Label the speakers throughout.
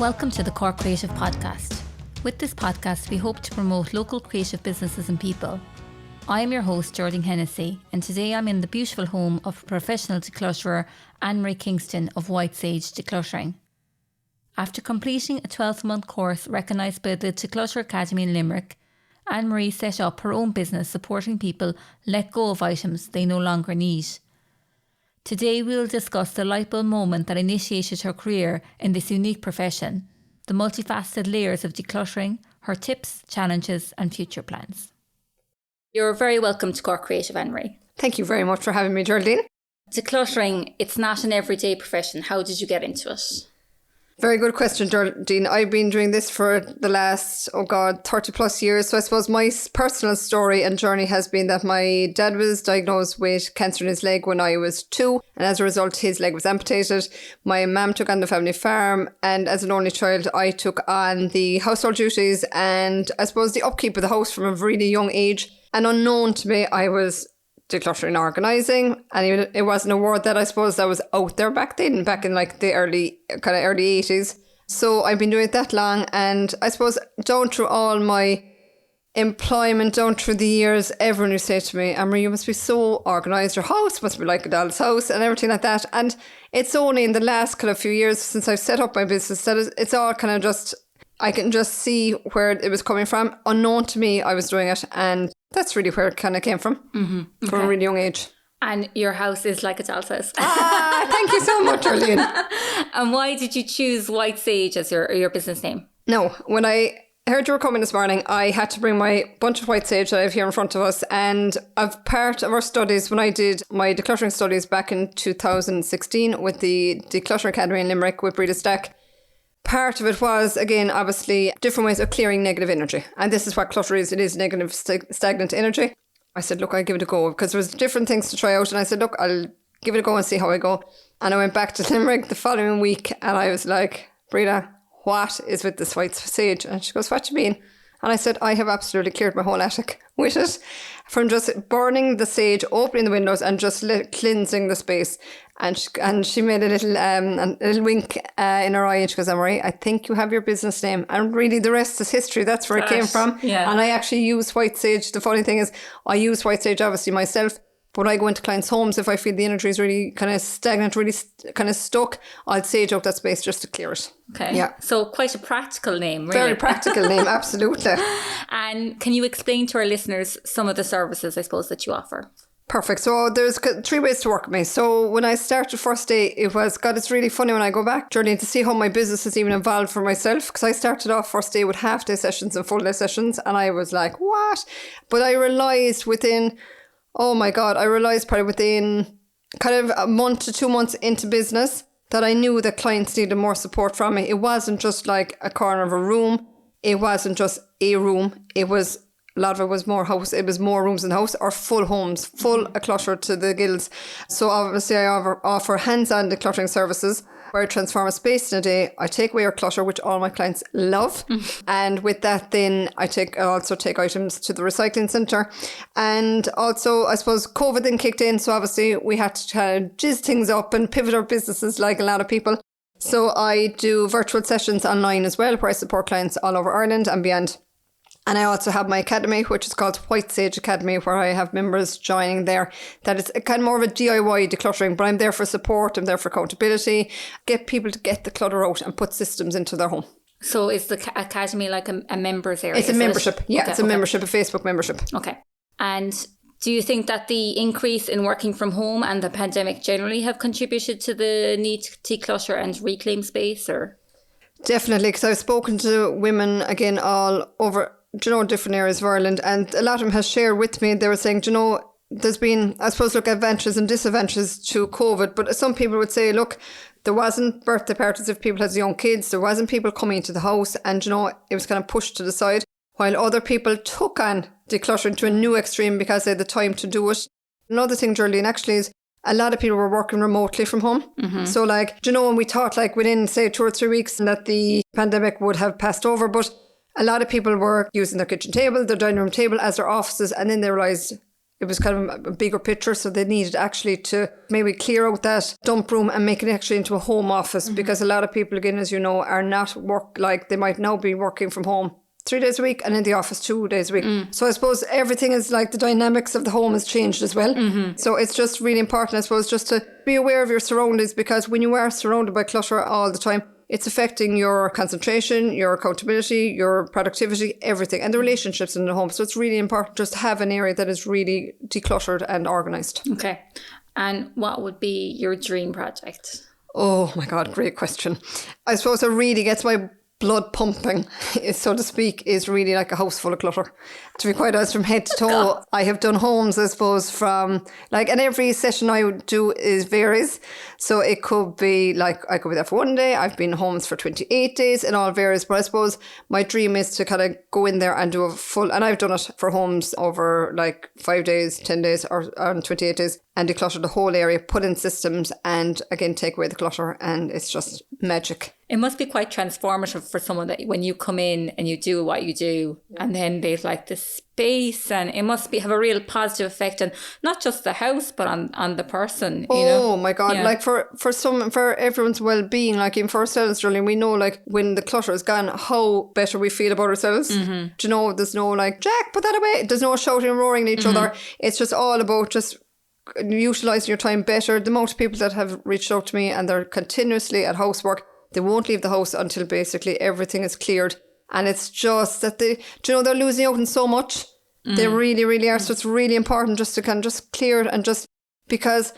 Speaker 1: Welcome to the Core Creative Podcast. With this podcast, we hope to promote local creative businesses and people. I am your host, Geraldine Hennessy, and today I'm in the beautiful home of professional declutterer Anne Marie Kingston of White Sage Decluttering. After completing a 12-month course recognised by the Declutter Academy in Limerick, Anne Marie set up her own business supporting people let go of items they no longer need. Today we will discuss the lightbulb moment that initiated her career in this unique profession, the multifaceted layers of decluttering, her tips, challenges and future plans. You're very welcome to Core Creative, Anne Marie.
Speaker 2: Thank you very much for having me, Geraldine.
Speaker 1: Decluttering, it's not an everyday profession. How did you get into it?
Speaker 2: Very good question, Geraldine. I've been doing this for the last, 30 plus years. So I suppose my personal story and journey has been that my dad was diagnosed with cancer in his leg when I was 2. And as a result, his leg was amputated. My mum took on the family farm. And as an only child, I took on the household duties and I suppose the upkeep of the house from a really young age. And unknown to me, I was decluttering, organising, and even it was an award that I suppose that was out there back then, back in like the early 80s. So I've been doing it that long, and I suppose down through all my employment, down through the years, everyone used to say to me, Anne Marie, you must be so organised, your house must be like a doll's house and everything like that. And it's only in the last few years since I've set up my business that it's all just, I can just see where it was coming from. Unknown to me, I was doing it, and that's really where it kind of came from, from a really young age.
Speaker 1: And your house is like a doll's house.
Speaker 2: Thank you so much, Arlene.
Speaker 1: And why did you choose White Sage as your business name?
Speaker 2: No, when I heard you were coming this morning, I had to bring my bunch of White Sage that I have here in front of us. And as part of our studies, when I did my decluttering studies back in 2016 with the Declutter Academy in Limerick with Breda Stack, part of it was, again, obviously, different ways of clearing negative energy. And this is what clutter is. It is negative, stagnant energy. I said, look, I'll give it a go. Because there was different things to try out. And I said, look, I'll give it a go and see how I go. And I went back to Limerick the following week. And I was like, Breda, what is with this White Sage? And she goes, what do you mean? And I said, I have absolutely cleared my whole attic with it. From just burning the sage, opening the windows and just cleansing the space. And she made a little wink in her eye and she goes, Anne Marie, I think you have your business name. And really the rest is history. That's where it came from.
Speaker 1: Yeah.
Speaker 2: And I actually use White Sage. The funny thing is I use White Sage obviously myself. But when I go into clients' homes, if I feel the energy is really kind of stagnant, really kind of stuck, I'll sage out that space just to clear it.
Speaker 1: Okay.
Speaker 2: Yeah.
Speaker 1: So quite a practical name, really.
Speaker 2: Very practical name, absolutely.
Speaker 1: And can you explain to our listeners some of the services, I suppose, that you offer?
Speaker 2: Perfect. So there's 3 ways to work with me. So when I started first day, it was, God, it's really funny when I go back, Geraldine, to see how my business has even evolved for myself. Because I started off first day with half day sessions and full day sessions. And I was like, what? But I realised within... Oh my God, I realised probably within kind of a month to 2 months into business that I knew that clients needed more support from me. It wasn't just like a corner of a room. It wasn't just a room. It was, a lot of it was more house. It was more rooms in the house or full homes, full of clutter to the gills. So obviously I offer hands-on decluttering services where I transform a space in a day. I take away your clutter, which all my clients love. And with that, then I also take items to the recycling centre. And also, I suppose COVID then kicked in. So obviously we had to kind of jizz things up and pivot our businesses like a lot of people. So I do virtual sessions online as well, where I support clients all over Ireland and beyond. And I also have my academy, which is called White Sage Academy, where I have members joining there. That is kind of more of a DIY decluttering, but I'm there for support, I'm there for accountability, get people to get the clutter out and put systems into their home.
Speaker 1: So is the academy like a members area?
Speaker 2: It's a membership. Yeah, okay, it's a membership, a Facebook membership.
Speaker 1: Okay. And do you think that the increase in working from home and the pandemic generally have contributed to the need to declutter and reclaim space? Or
Speaker 2: definitely, because I've spoken to women, again, all over... different areas of Ireland, and a lot of them has shared with me, they were saying, there's been, I suppose, advantages and disadvantages to COVID, but some people would say, look, there wasn't birthday parties if people had young kids, there wasn't people coming into the house, and it was kind of pushed to the side, while other people took on decluttering to a new extreme because they had the time to do it. Another thing, Geraldine, actually is a lot of people were working remotely from home. Mm-hmm. So when we thought within, say, 2 or 3 weeks that the pandemic would have passed over, but a lot of people were using their kitchen table, their dining room table as their offices, and then they realised it it was kind of a bigger picture. So they needed actually to maybe clear out that dump room and make it actually into a home office, because a lot of people, again, as you know, are not they might now be working from home 3 days a week and in the office 2 days a week. So I suppose everything is like the dynamics of the home has changed as well. So it's just really important, I suppose, just to be aware of your surroundings, because when you are surrounded by clutter all the time, it's affecting your concentration, your accountability, your productivity, everything, and the relationships in the home. So it's really important just to have an area that is really decluttered and organised.
Speaker 1: Okay. And what would be your dream project?
Speaker 2: Oh my God, great question. I suppose it really gets my blood pumping, so to speak, is really like a house full of clutter. To be quite honest, from head to toe, I have done homes, I suppose, from like, and every session I would do varies. So it could be like, I could be there for 1 day. I've been homes for 28 days. It all varies. But I suppose my dream is to kind of go in there and do a full, and I've done it for homes over like 5 days, 10 days or 28 days, and declutter the whole area, put in systems, and again, take away the clutter. And it's just magic.
Speaker 1: It must be quite transformative for someone that when you come in and you do what you do, and then there's like this space, and it must have a real positive effect, and not just the house, but on the person.
Speaker 2: Oh my God. Like for everyone's well-being, like even for ourselves, Julian, we know like when the clutter is gone, how better we feel about ourselves. Do you know, there's no like, Jack, put that away. There's no shouting and roaring at each other. It's just all about just utilising your time better. The amount of people that have reached out to me and they're continuously at housework, they won't leave the house until basically everything is cleared. And it's just that they're losing out on so much. They really, really are. So it's really important just to kind of just clear it, and just because,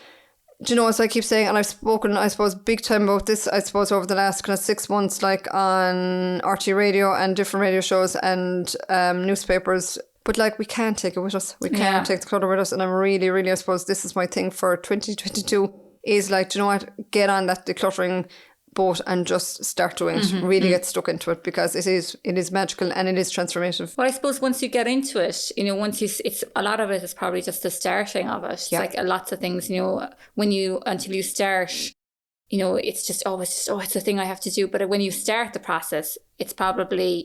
Speaker 2: as I keep saying, and I've spoken, I suppose, big time about this, I suppose, over the last kind of 6 months, like on RT radio and different radio shows and newspapers. But like, we can't take it with us. We can't take the clutter with us. And I'm really, really, I suppose this is my thing for 2022 is like, do you know what? Get on that decluttering boat and just start doing it. Really get stuck into it, because it is magical and it is transformative.
Speaker 1: Well, I suppose once you get into it, it's a lot of it is probably just the starting of it. It's like lots of things, until you start, it's just, it's a thing I have to do. But when you start the process, it's probably,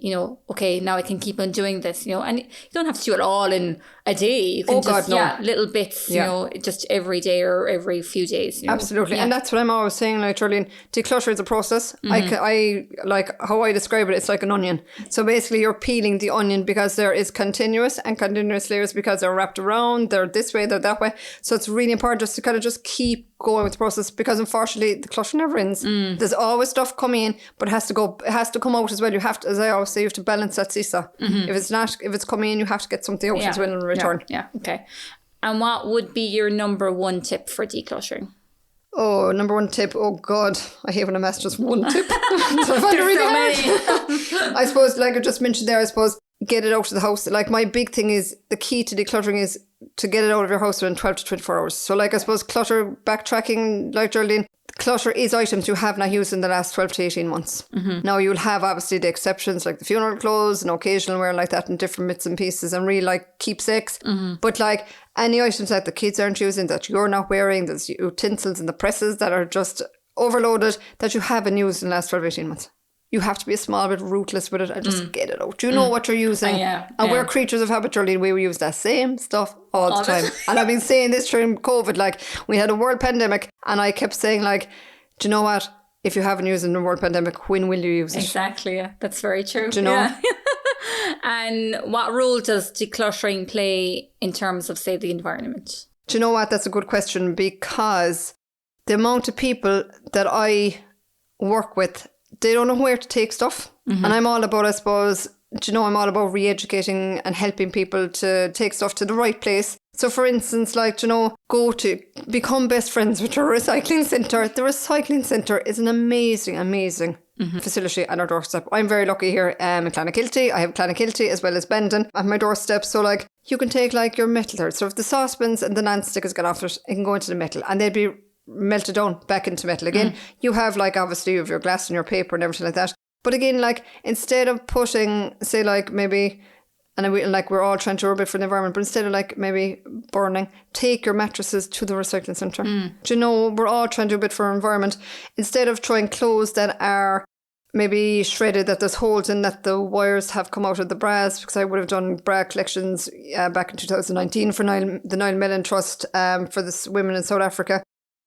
Speaker 1: okay, now I can keep on doing this, and you don't have to do it all in a day. You can little bits, just every day or every few days.
Speaker 2: Absolutely. And that's what I'm always saying, like, Charlene, declutter is a process. I like how I describe it, it's like an onion. So basically you're peeling the onion, because there is continuous layers, because they're wrapped around, they're this way, they're that way. So it's really important just to kind of just keep going with the process, because unfortunately the clutter never ends. There's always stuff coming in, but it has to come out as well. You have to, as I always say, you have to balance that seesaw. If it's coming in, you have to get something out as well in return.
Speaker 1: Yeah. Okay. And what would be your number one tip for decluttering?
Speaker 2: Oh, number one tip. Oh God, I hate when I'm asked just one tip. So I find it really hard. I suppose, like I just mentioned there, I suppose get it out of the house. Like my big thing is, the key to decluttering is to get it out of your house within 12 to 24 hours. So like I suppose clutter backtracking, like Geraldine, clutter is items you have not used in the last 12 to 18 months. Now you'll have obviously the exceptions like the funeral clothes and occasional wear like that and different bits and pieces and really like keepsakes. But like any items that the kids aren't using, that you're not wearing, there's utensils in the presses that are just overloaded that you haven't used in the last 12 to 18 months. You have to be a small bit ruthless with it and just get it out. Do you know what you're using? And we're creatures of habit, Charlene. We use that same stuff all the time. And I've been saying this during COVID. Like, we had a world pandemic and I kept saying, like, do you know what? If you haven't used it in the world pandemic, when will you use it?
Speaker 1: Exactly, yeah. That's very true.
Speaker 2: Do you know?
Speaker 1: Yeah. And what role does decluttering play in terms of, say, the environment?
Speaker 2: Do you know what? That's a good question, because the amount of people that I work with, they don't know where to take stuff. And I'm all about, I suppose, I'm all about re-educating and helping people to take stuff to the right place. So for instance, like, become best friends with your recycling centre. The recycling centre is an amazing, amazing facility on our doorstep. I'm very lucky here in Clonakilty. I have Clonakilty as well as Bandon at my doorstep. So like, you can take like your metal there. So if the saucepans and the non-stick has gone off it, it can go into the metal and they'd be melted down back into metal again. You have like, obviously you have your glass and your paper and everything like that. But again, like, instead of putting, say like maybe, and we're all trying to do a bit for the environment, but instead of like maybe burning, take your mattresses to the recycling centre. Do you know, we're all trying to do a bit for our environment. Instead of throwing clothes that are maybe shredded, that there's holes in, that the wires have come out of the bras, because I would have done bra collections back in 2019 for the Nile Mellon Trust for the women in South Africa.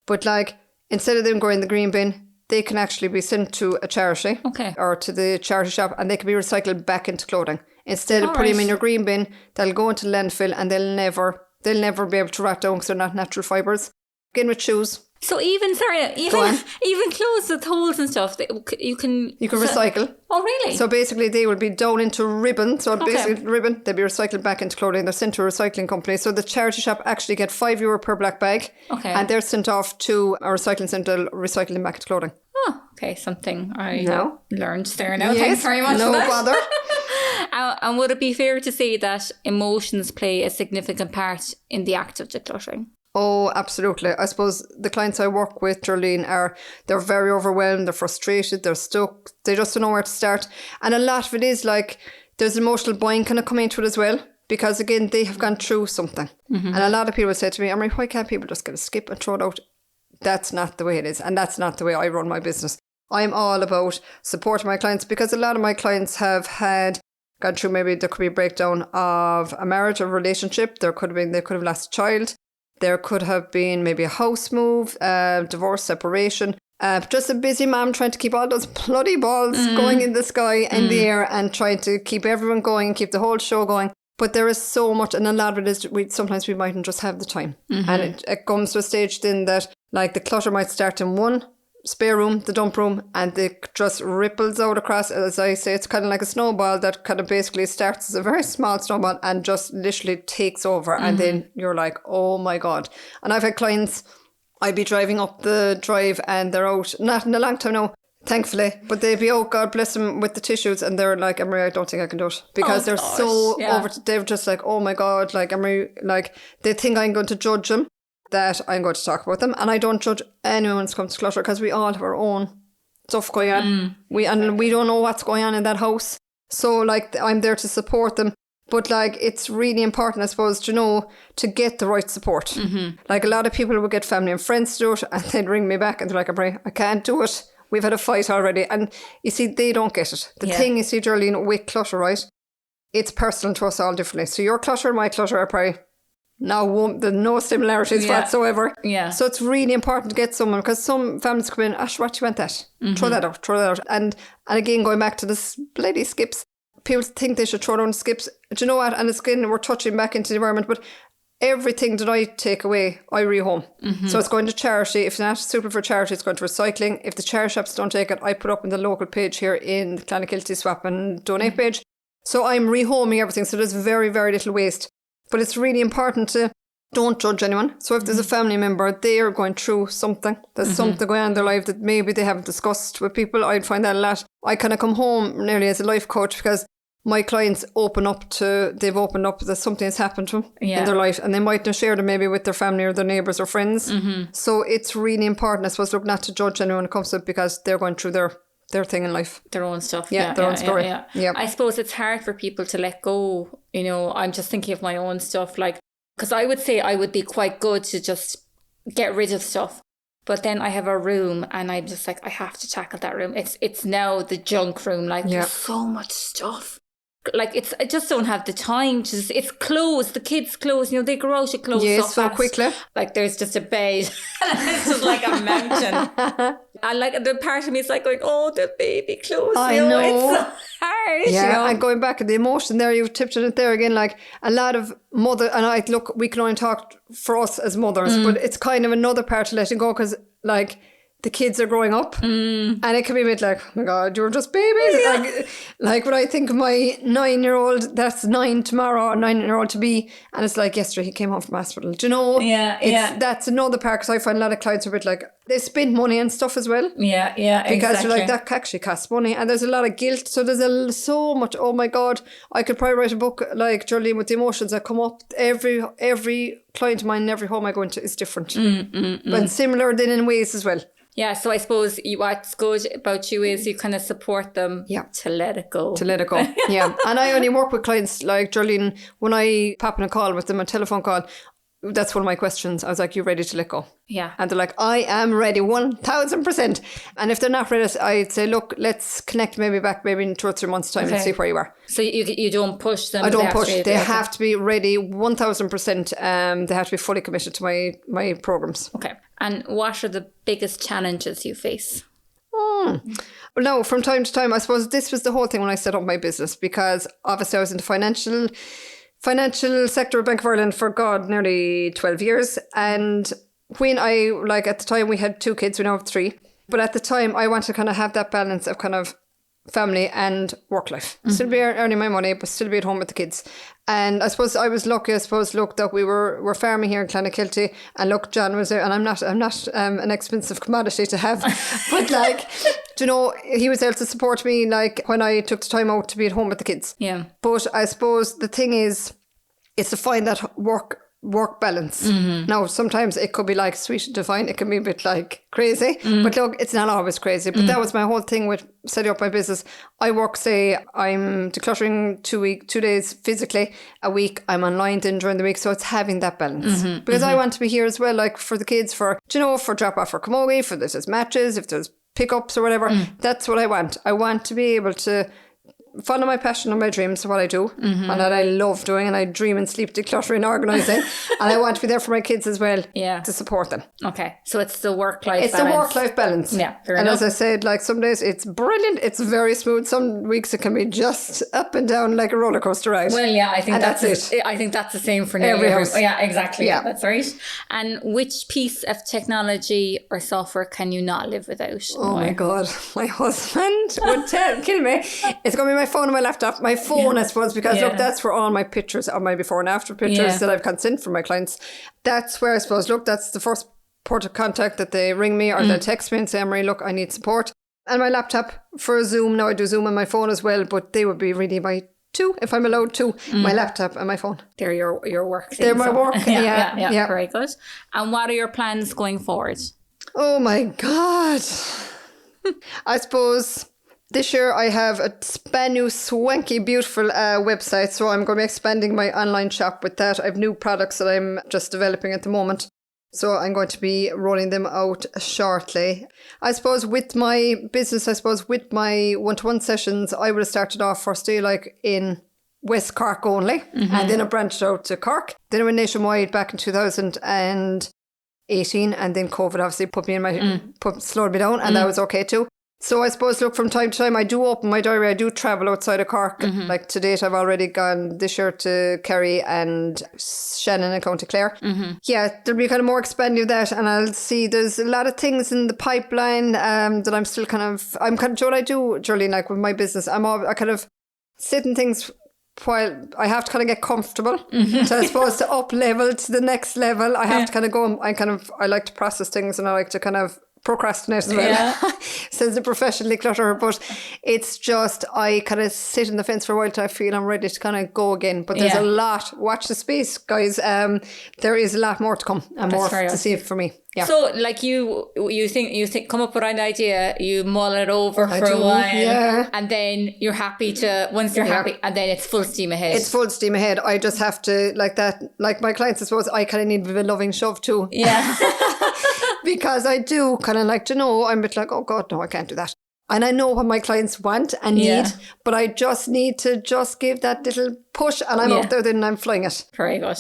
Speaker 2: But like, instead of them going in the green bin, they can actually be sent to a charity or to the charity shop, and they can be recycled back into clothing. Instead of putting them in your green bin, they'll go into landfill, and they'll never be able to rot down because they're not natural fibres. Again with shoes.
Speaker 1: So even clothes with holes and stuff, you can
Speaker 2: recycle.
Speaker 1: Oh, really?
Speaker 2: So basically they will be down into ribbon. So basically ribbon, they'll be recycled back into clothing. They're sent to a recycling company. So the charity shop actually get €5 per black bag. Okay. And they're sent off to a recycling centre, recycling back into clothing.
Speaker 1: Oh, okay. Something I learned there now.
Speaker 2: Yes,
Speaker 1: thanks very much
Speaker 2: no
Speaker 1: for that.
Speaker 2: bother.
Speaker 1: And would it be fair to say that emotions play a significant part in the act of decluttering?
Speaker 2: Oh, absolutely. I suppose the clients I work with, Darlene, they're very overwhelmed, they're frustrated, they're stuck, they just don't know where to start. And a lot of it is like, there's emotional buying kind of coming into it as well, because again, they have gone through something. Mm-hmm. And a lot of people say to me, Anne Marie, why can't people just get a skip and throw it out? That's not the way it is. And that's not the way I run my business. I'm all about supporting my clients, because a lot of my clients have gone through, maybe there could be a breakdown of a marriage or relationship. They could have lost a child. There could have been maybe a house move, divorce, separation. Just a busy mom trying to keep all those bloody balls going in the sky and the air, and trying to keep everyone going and keep the whole show going. But there is so much, and a lot of it is sometimes we mightn't just have the time. Mm-hmm. And it comes to a stage then that like the clutter might start in one spare room, the dump room, and it just ripples out across. As I say, it's kind of like a snowball that kind of basically starts as a very small snowball and just literally takes over. Mm-hmm. And then you're like, oh my God. And I've had clients, I'd be driving up the drive and they're out, not in a long time now, thankfully, but they'd be, oh God bless them, with the tissues, and they're like, Anne Marie, I don't think I can do it, because they're so over, they're just like, oh my God, like Anne Marie, like they think I'm going to judge them, that I'm going to talk about them. And I don't judge anyone when it comes to clutter, because we all have our own stuff going on. We don't know what's going on in that house. So like, I'm there to support them. But like, it's really important, I suppose, to get the right support. Mm-hmm. Like a lot of people will get family and friends to do it, and they'd ring me back and they're like, Anne Marie, I can't do it. We've had a fight already. And you see, they don't get it. The thing you see, Darlene, with clutter, right? It's personal to us all differently. So your clutter and my clutter are probably there's no similarities whatsoever. Yeah. So it's really important to get someone, because some families come in, Ash, what, you want that? Mm-hmm. Throw that out. And again, going back to this bloody skips, people think they should throw down skips. Do you know what? And it's again, we're touching back into the environment, but everything that I take away, I rehome. Mm-hmm. So it's going to charity. If it's not suitable for charity, it's going to recycling. If the charity shops don't take it, I put up in the local page here in the Clonakilty Swap and Donate page. So I'm rehoming everything. So there's very, very little waste. But it's really important to don't judge anyone. So if there's a family member, they are going through something. There's something going on in their life that maybe they haven't discussed with people. I'd find that a lot. I kind of come home nearly as a life coach, because my clients they've opened up that something has happened to them in their life, and they might not share them maybe with their family or their neighbours or friends. Mm-hmm. So it's really important, I suppose, not to judge anyone when it comes to it, because they're going through their thing in life.
Speaker 1: Their own stuff.
Speaker 2: Their own story. Yeah.
Speaker 1: I suppose it's hard for people to let go. I'm just thinking of my own stuff, like, because I would say I would be quite good to just get rid of stuff. But then I have a room and I'm just like, I have to tackle that room. It's now the junk room. Like, there's so much stuff. Like, I just don't have the time to it's clothes, the kids' clothes, they grow out of clothes
Speaker 2: so quickly.
Speaker 1: Like, there's just a bed and it's just like a mountain. And like, the part of me is like going, oh, the baby clothes.
Speaker 2: I know.
Speaker 1: It's so hard.
Speaker 2: Yeah, and going back to the emotion there, you've tipped it there again, like a lot of mother, and look, we can only talk for us as mothers, but it's kind of another part to letting go, because like, the kids are growing up and it can be a bit like, oh my God, you're just babies. Yeah. Like when I think of my 9-year-old, that's 9 tomorrow, or 9-year-old to be, and it's like yesterday he came home from hospital. Do you know? That's another part, because I find a lot of clients are a bit like, they spend money and stuff as well.
Speaker 1: Yeah,
Speaker 2: because
Speaker 1: exactly.
Speaker 2: You're like, that actually costs money, and there's a lot of guilt. So there's so much, oh my God, I could probably write a book like Jolene with the emotions that come up. Every client of mine, every home I go into is different. But similar then in ways as well.
Speaker 1: Yeah, so I suppose what's good about you is you kind of support them to let it go.
Speaker 2: Yeah. And I only work with clients like Jolene, when I pop in a call with them, a telephone call, That's one of my questions. I was like, you ready to let go?
Speaker 1: Yeah.
Speaker 2: And they're like, I am ready 1000%. And if they're not ready, I'd say, look, let's connect maybe in 2 or 3 months' time and see where you are.
Speaker 1: So you don't push them?
Speaker 2: I don't push. They have to be ready 1000%. They have to be fully committed to my programs.
Speaker 1: Okay. And what are the biggest challenges you face?
Speaker 2: Well, no, from time to time, I suppose this was the whole thing when I set up my business, because obviously I was in the financial sector of Bank of Ireland for nearly 12 years. And when at the time we had 2 kids, we now have 3. But at the time I wanted to kind of have that balance of kind of family and work life. Still be earning my money, but still be at home with the kids. And I suppose I was lucky, that we were farming here in Clonakilty, and look, John was there, and I'm not an expensive commodity to have, but he was there to support me, when I took the time out to be at home with the kids.
Speaker 1: Yeah.
Speaker 2: But I suppose the thing is to find that work balance. Now, sometimes it could be sweet and divine. It can be a bit crazy. But look, it's not always crazy. But that was my whole thing with setting up my business. I work, say, I'm decluttering 2 days physically a week. I'm online then during the week. So it's having that balance. Because I want to be here as well, for the kids, for drop off for camogie, for there's matches, if there's pickups or whatever. That's what I want. I want to be able to follow my passion and my dreams, what I do, and that I love doing, and I dream and sleep decluttering, organising, and I want to be there for my kids as well, to support them.
Speaker 1: Okay, so it's the work-life balance.
Speaker 2: It's the work-life balance.
Speaker 1: Yeah, fair
Speaker 2: and
Speaker 1: enough.
Speaker 2: as I said, some days it's brilliant, it's very smooth. Some weeks it can be just up and down like a roller coaster ride.
Speaker 1: Well, yeah, I think
Speaker 2: that's it.
Speaker 1: I think that's the same for
Speaker 2: every house.
Speaker 1: Yeah, exactly.
Speaker 2: Yeah,
Speaker 1: that's right. And which piece of technology or software can you not live without?
Speaker 2: Oh my God, my husband would kill me. It's going to be my phone and my laptop. My phone, I suppose, because look, that's where all my pictures of my before and after pictures that I've consent from my clients. That's where I suppose, look, that's the first port of contact that they ring me or they text me and say, Anne Marie, look, I need support. And my laptop for Zoom. Now I do Zoom on my phone as well, but they would be really my 2, if I'm allowed to, my laptop and my phone.
Speaker 1: They're your work things.
Speaker 2: They're my work. Yeah.
Speaker 1: Very good. And what are your plans going forward?
Speaker 2: Oh my God. I suppose this year I have a brand new, swanky, beautiful website. So I'm going to be expanding my online shop with that. I have new products that I'm just developing at the moment. So I'm going to be rolling them out shortly. I suppose with my business, with my one-to-one sessions, I would have started off first day in West Cork only. And then I branched out to Cork. Then I went nationwide back in 2018. And then COVID obviously put me in slowed me down. And that was okay too. So I suppose, look, from time to time, I do open my diary. I do travel outside of Cork. To date, I've already gone this year to Kerry and Shannon and County Clare. Yeah, there'll be kind of more expanding of that. And I'll see there's a lot of things in the pipeline that I'm still what I do, Jolene, with my business. I kind of sit in things while I have to kind of get comfortable. So I suppose to up level to the next level, I have to kind of go. I like to process things, and I like to kind of procrastinate as well, says the professional declutterer. But it's just, I kind of sit in the fence for a while till I feel I'm ready to kind of go again. But there's a lot. Watch the space, guys. There is a lot more to come and more to see for me. Yeah.
Speaker 1: So you think come up with an idea, you mull it over for a while, and then you're happy to, once you're happy, and then it's full steam ahead. It's
Speaker 2: full steam ahead. I just have to, like my clients, I suppose, I kind of need a loving shove too.
Speaker 1: Yeah.
Speaker 2: Because I do kind of I'm a bit oh God, no, I can't do that. And I know what my clients want and need, but I just need to just give that little push, and I'm out there then and I'm flying it.
Speaker 1: Very good.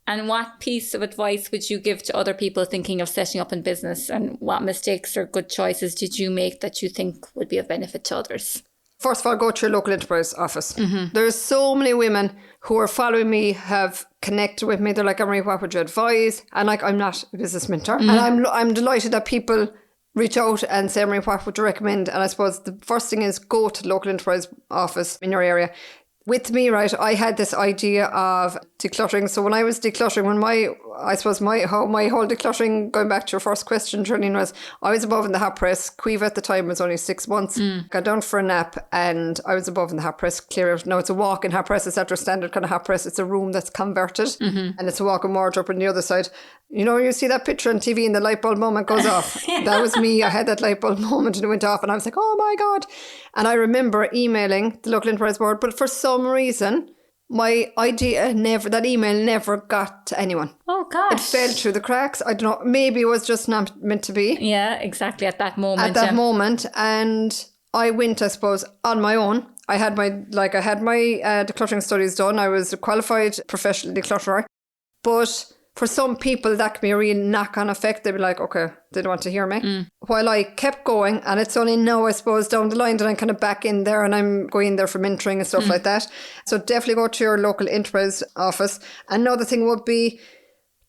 Speaker 1: And what piece of advice would you give to other people thinking of setting up in business, and what mistakes or good choices did you make that you think would be of benefit to others?
Speaker 2: First of all, go to your local enterprise office. There's so many women who are following me, have connected with me. They're like, Anne Marie, what would you advise? And I'm not a business mentor. And I'm delighted that people reach out and say, Anne Marie, what would you recommend? And I suppose the first thing is go to the local enterprise office in your area. With me, right, I had this idea of decluttering. So when I was decluttering, my whole decluttering, going back to your first question, Jolene, was I was above in the hot press. Cuiva at the time was only 6 months. Got down for a nap and I was above in the hot press, clear out. Now it's a walk-in hot press. It's after a standard kind of hot press. It's a room that's converted and it's a walk-in wardrobe on the other side. You know, you see that picture on TV and the light bulb moment goes off. That was me. I had that light bulb moment and it went off and I was like, oh my God. And I remember emailing the local enterprise board, but for some reason, my idea that email never got to anyone.
Speaker 1: Oh, gosh.
Speaker 2: It fell through the cracks. I don't know. Maybe it was just not meant to be.
Speaker 1: Yeah, exactly. At that moment.
Speaker 2: Moment. And I went, I suppose, on my own. I had my decluttering studies done. I was a qualified professional declutterer. But for some people, that can be a real knock-on effect. They'd be like, okay, they don't want to hear me. While I kept going, and it's only now, I suppose, down the line that I'm kind of back in there and I'm going there for mentoring and stuff like that. So definitely go to your local enterprise office. Another thing would be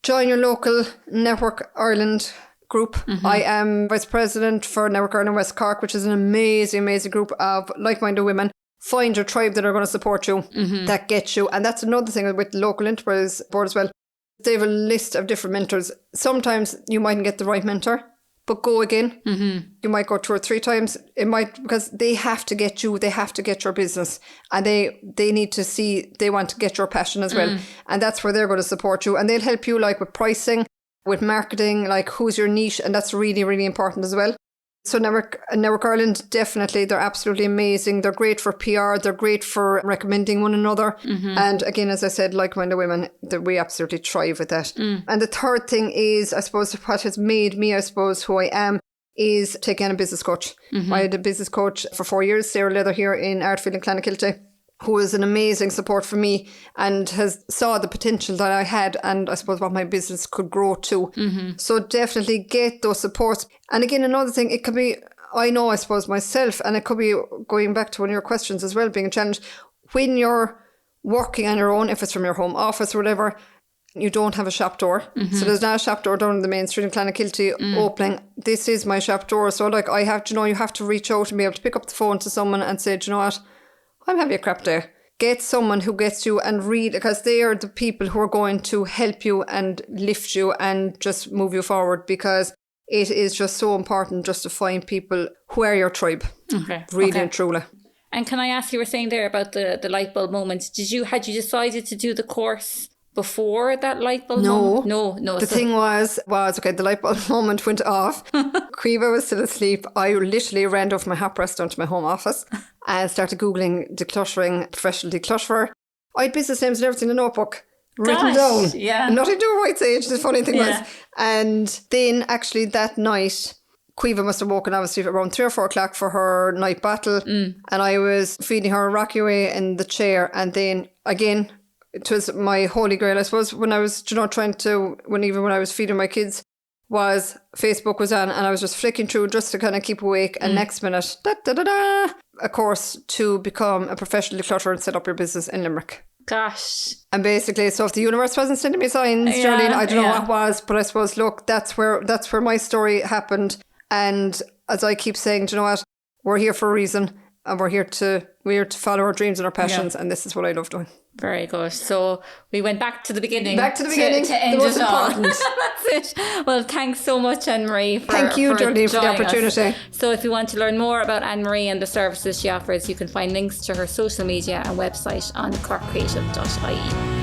Speaker 2: join your local Network Ireland group. I am vice president for Network Ireland West Cork, which is an amazing, amazing group of like-minded women. Find your tribe that are going to support you, that gets you. And that's another thing with the local enterprise board as well. They have a list of different mentors. Sometimes you mightn't get the right mentor, but go again. You might go 2 or 3 times. It might, because they have to get you, they have to get your business, and they need to see, they want to get your passion as well. And that's where they're going to support you. And they'll help you like with pricing, with marketing, like who's your niche. And that's really, really important as well. So Network Ireland, definitely, they're absolutely amazing. They're great for PR. They're great for recommending one another. And again, as I said, like-minded women, that we absolutely thrive with that. And the third thing is, I suppose, what has made me, I suppose, who I am, is taking on a business coach. I had a business coach for 4 years, Sarah Leather here in Artfield and Clonakilty, who was an amazing support for me and has saw the potential that I had and I suppose what my business could grow to. So definitely get those supports. And again, another thing, it could be, I know, I suppose, myself, and it could be going back to one of your questions as well, being a challenge. When you're working on your own, if it's from your home office or whatever, you don't have a shop door. So there's not a shop door down in the main street in Clonakilty opening. This is my shop door. So like I have, you have to reach out and be able to pick up the phone to someone and say, do you know what? I'm having a crap day. Get someone who gets you and read, because they are the people who are going to help you and lift you and just move you forward, because it is just so important just to find people who are your tribe. Really and truly.
Speaker 1: And can I ask, you were saying there about the light bulb moment. Had you decided to do the course before that light bulb moment? No.
Speaker 2: The thing was, okay, the light bulb moment went off. Caoimhe was still asleep. I literally ran off my hot press down to my home office and started Googling decluttering, professional declutterer. I had business names and everything in a notebook written down.
Speaker 1: Yeah.
Speaker 2: Nothing to do with White Sage, the funny thing was. And then actually that night, Caoimhe must have woken obviously around 3 or 4 o'clock for her night battle. And I was feeding her rocky away in the chair. And then again, it was my holy grail, I suppose, when I was, when I was feeding my kids, was Facebook was on and I was just flicking through just to kind of keep awake. And next minute, a course to become a professional declutterer and set up your business in Limerick.
Speaker 1: Gosh.
Speaker 2: And basically, so if the universe wasn't sending me signs, Geraldine, I don't know what was, but I suppose, look, that's where my story happened. And as I keep saying, do you know what? We're here for a reason, and we're here to follow our dreams and our passions, and this is what I love doing.
Speaker 1: Very good. So we went back to the beginning.
Speaker 2: To end
Speaker 1: the most
Speaker 2: it important.
Speaker 1: That's it. Well, thanks so much, Anne Marie.
Speaker 2: Thank you, Geraldine, for the opportunity.
Speaker 1: Us. So if you want to learn more about Anne Marie and the services she offers, you can find links to her social media and website on corkcreative.ie.